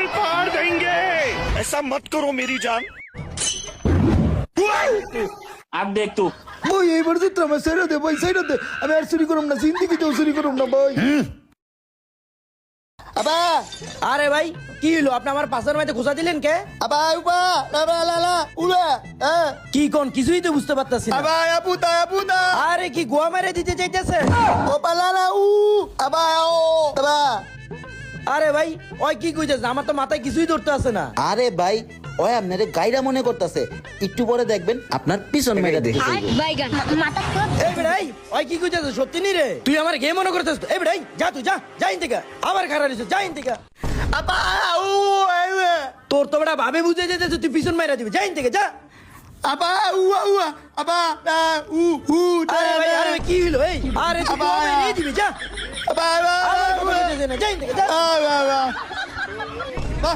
बिल्कुल फाड़ देंगे। ऐसा मत करो मेरी जान। अब देख तू। ভাই এইবার তো আমার সাইড দে ভাই সাইড দে আমি আর চুরি করুম না জিন্দেগিতেও চুরি করুম না ভাই আবা আরে ভাই কি হলো আপনি আমার পাশের মাঝে ঘুষা দিলেন কে? আবা উপা লা লা লা উলা কি কোন কিছুই তো বুঝতে পারতাছি না। আবা আপুতা আরে কি গোয়া মেরে দিতে চাইতেছে? ও পালা উ আবা ও আবা আরে ভাই ওই কি কইতাছে আমার তো মাথায় কিছুই ধরতে আছে না। আরে ভাই ওই আপনারে গাইরা মনে করতেছে, একটু পরে দেখবেন আপনার পিছন মেয়েটা দেখে বাইগান মাথা তো এই বেড়াই ওই কি কইতাছে সত্যি নি রে? তুই আমার গেম মনে করতেছ? এই বেড়াই যা তুই যা যাইন থেকে আবার খারাপ হইছে যাইন থেকে। আবা উ তোর তো বেটা ভাবে বুঝে যেতেছে তুই পিছন মাইরা দিবি যাইন থেকে যা। আবা উ আবা উ উ আরে ভাই আরে ভাই, কি হলো এই? আরে তুই গোয়া মেরে দিবি যা। আবা আবার কথা কইতেছে না, যাইন থেকে যা। আবা